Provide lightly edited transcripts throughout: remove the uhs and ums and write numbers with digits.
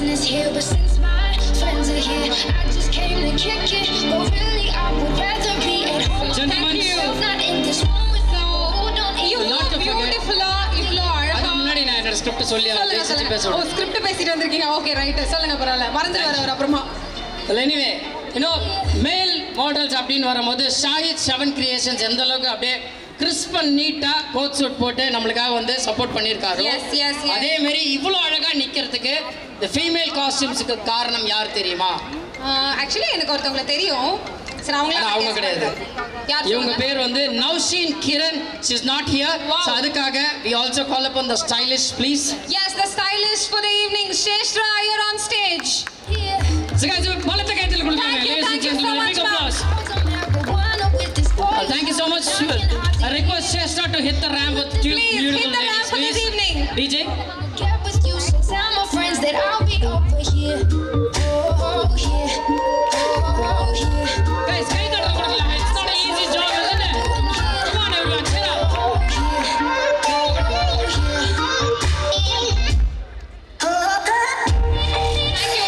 business here, but since my friends are here, I just came to kick it. But really, I would rather be at home. Gentlemen, Not in this room with no. You look beautiful. இவ்ளோ அழகா. முன்னாடி நான் என்னோட script சொல்லி பேசிட்டு பேசுறேன். ஓ script பேசிட்டு வந்திருக்கீங்க. Okay right. சொல்லுங்க பரவாயில்லை. மறந்து வர அப்புறமா. எனிவே மேல் மாடல்ஸ் அப்படின்னு வரும்போது ஷாஹித் ஷவன் கிரியேஷன்ஸ் எந்த அளவுக்கு அப்படியே கிறிஸ்ப் அண்ட் நீட்டா கோட் சூட் போட்டு நம்மளுக்காக வந்து சப்போர்ட் பண்ணியிருக்காரு. அதே மாதிரி இவ்வளோ அழகா நிக்கிறதுக்கு இந்த ஃபீமேல் காஸ்டியூம்ஸுக்கு காரணம் யார் தெரியுமா? ஆக்சுவலி எனக்கு ஒருத்தவங்களை தெரியும். சரி அவங்க கிடையாது. இவங்க பேர் வந்து நௌஷீன் Kiran. she is not here. So அதுக்காக we also call upon the stylist please. Yes, the stylist for the evening, Sheshtra, you're on stage. So guys, பலத்த கைத்தல் கொடுங்க. Ladies and gentlemen, big applause. Thank you so much. I request Sheshtra to hit the ramp with two beautiful ladies for this evening. DJ. Get with you, so tell my friends that I'll be over here. Oh, here. Oh, here. Guys, kay tadra kodala. It's not an easy job, isn't it? Come on everyone, chill out.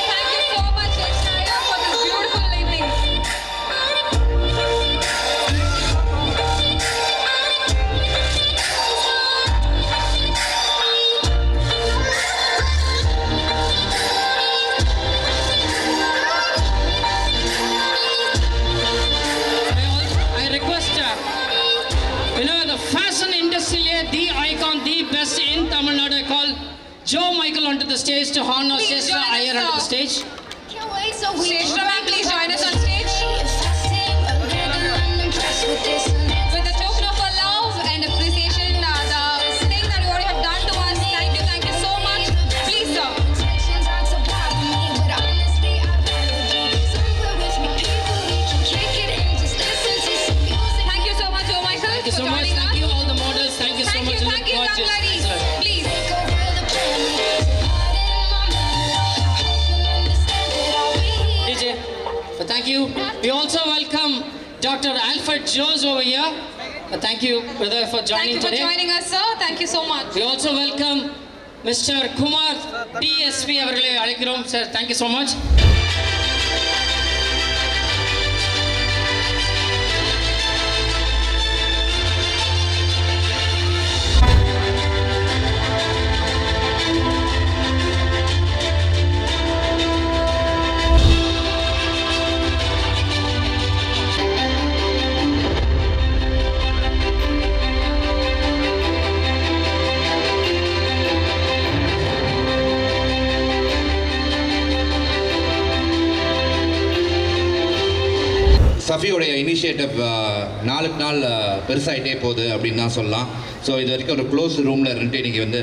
Thank you so much, Sheshtra, for this beautiful evening. I request, the fashion industry, the icon, the best in Tamil Nadu, I call Joe Michael onto the stage to honor Sheshtra Iyer onto the stage. Can't wait so we Sheshtra, ma'am, please join us on stage. With a token of our love and appreciation, the thing that you already have done to us, thank you so much. Please, sir. Thank you so much, Joe Michael, Thank you for so much. joining us. Thank you all the models. Thank you so much. Thank you, young Gorgeous. ladies. Excellent. Please. DJ, thank you. We also welcome Dr. Alfred Jose over here. Thank you, brother, for Thank joining you for today. joining us, sir. Thank you so much. We also welcome Mr. Kumar DSP அவர்களை அழைக்கிறோம். Sir, thank you so much. சஃபியோடைய initiative நாளுக்கு நாள் பெருசாகிட்டே போகுது அப்படின்னு தான் சொல்லலாம். So இது வரைக்கும் ஒரு க்ளோஸ் ரூமில் இருந்துட்டு இன்றைக்கி வந்து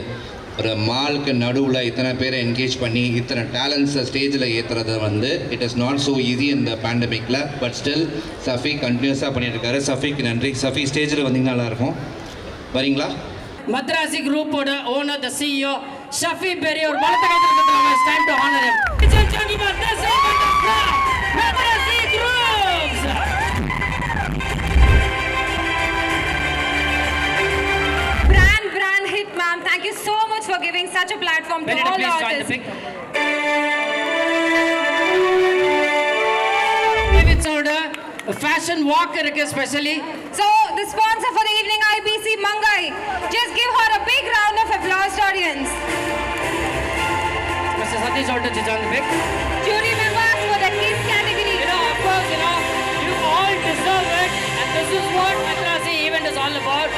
ஒரு மாலுக்கு நடுவில் இத்தனை பேரை என்கேஜ் பண்ணி இத்தனை டேலண்ட்ஸை ஸ்டேஜில் ஏற்றுறது வந்து it is not so easy இந்த பேண்டமிக்கில். பட் ஸ்டில் சஃபி கண்டினியூஸாக பண்ணியிருக்காரு. சஃபிக்கு நன்றி. சஃபி ஸ்டேஜில் வந்தீங்கன்னா நல்லாயிருக்கும். வரீங்களா? Madarase Group owner, the CEO, Shafi Berry, or பலத்த கைத்தல் கொடுங்க. It's time to honor him. Ladies and gentlemen, this is Madarase Group. Brand hit, ma'am. Thank you so much for giving such a platform to all Please join the artists. pic. It's a fashion walk especially. So, the sponsor for the evening, IBC Mangai. Just give her a big round of applause, audience. Mr. Satish Alta is on the pic. Jury members for the kids category. Of course, you all deserve it, and this is what Madarase event is all about.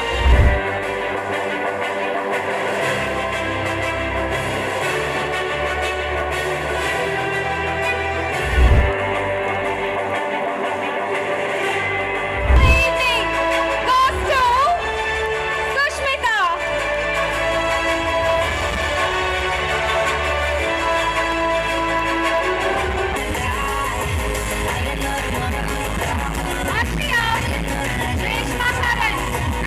Evening goes to Sushmita. Ashia, Reshma Saran,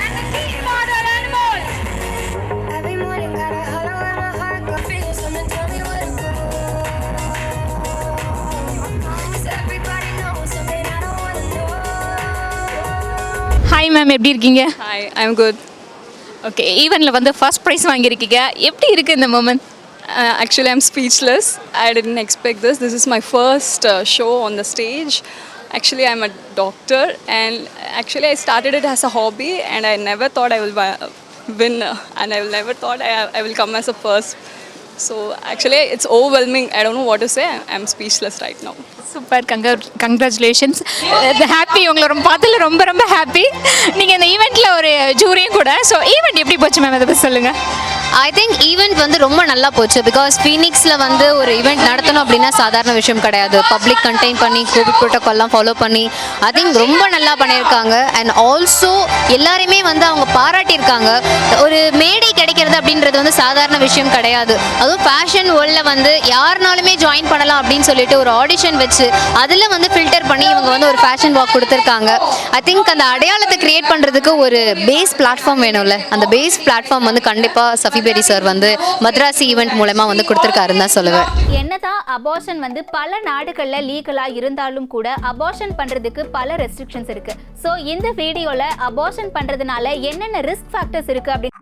and the team model and more. Every morning got a hollow in my heart. Go feel something, tell me where to go. 'Cause everybody knows something I don't wanna know. Hi ma'am, எப்படி இருக்கீங்க? Hi, I am good. Okay, ஈவெண்ட்டில் வந்து first prize வாங்கியிருக்கீங்க. எப்படி இருக்குது இந்த moment? Actually, I'm speechless. I didn't expect this. This is my first show on the stage. Actually, I'm a doctor, and actually, I started it as a hobby, and I never thought I will win, and I will never thought I will come as a first. So actually, it's overwhelming. I don't know what to say. I'm speechless right now. Super, congratulations. Happy, உங்களை பார்த்ததில் ரொம்ப ரொம்ப happy. நீங்கள் இந்த ஈவெண்ட்டில் ஒரு ஜூரியும் கூட. So event எப்படி போச்சு மேம், அதை பற்றி சொல்லுங்கள். ஐ திங்க் ஈவெண்ட் வந்து ரொம்ப நல்லா போச்சு. பிகாஸ் ஃபீனிக்ஸில் வந்து ஒரு ஈவெண்ட் நடத்தணும் அப்படின்னா சாதாரண விஷயம் கிடையாது. பப்ளிக் கண்டெயின் பண்ணி கோவிட் ப்ரோட்டோக்கால்லாம் ஃபாலோ பண்ணி ஐ திங்க் ரொம்ப நல்லா பண்ணியிருக்காங்க. அண்ட் ஆல்சோ எல்லாருமே வந்து அவங்க பாராட்டியிருக்காங்க. ஒரு மேடை கிடைக்கிறது அப்படின்றது வந்து சாதாரண விஷயம் கிடையாது. அதுவும் ஃபேஷன் வேர்ல்டில் வந்து யாருனாலுமே ஜாயின் பண்ணலாம் அப்படின்னு சொல்லிட்டு ஒரு ஆடிஷன் வச்சு அதில் வந்து ஃபில்டர் பண்ணி இவங்க வந்து ஒரு ஃபேஷன் வாக் கொடுத்துருக்காங்க. ஐ திங்க் அந்த அடையாளத்தை கிரியேட் பண்ணுறதுக்கு ஒரு பேஸ் பிளாட்ஃபார்ம் வேணும்ல. அந்த பேஸ் பிளாட்ஃபார்ம் வந்து கண்டிப்பாக சஃபிபேரி சார் வந்து மദ്രാസ് ஈவெண்ட் மூலமா வந்து கொடுத்துருக்காருன்னு தான் சொல்லுவேன். என்னதான் அபார்ஷன் வந்து பல நாடுகளில் லீகலாக இருந்தாலும் கூட அபார்ஷன் பண்ணுறதுக்கு பல ரெஸ்ட்ரிக்ஷன்ஸ் இருக்குது. ஸோ இந்த வீடியோவில் அபார்ஷன் பண்ணுறதுனால என்னென்ன ரிஸ்க் ஃபேக்டர்ஸ் இருக்குது அப்படி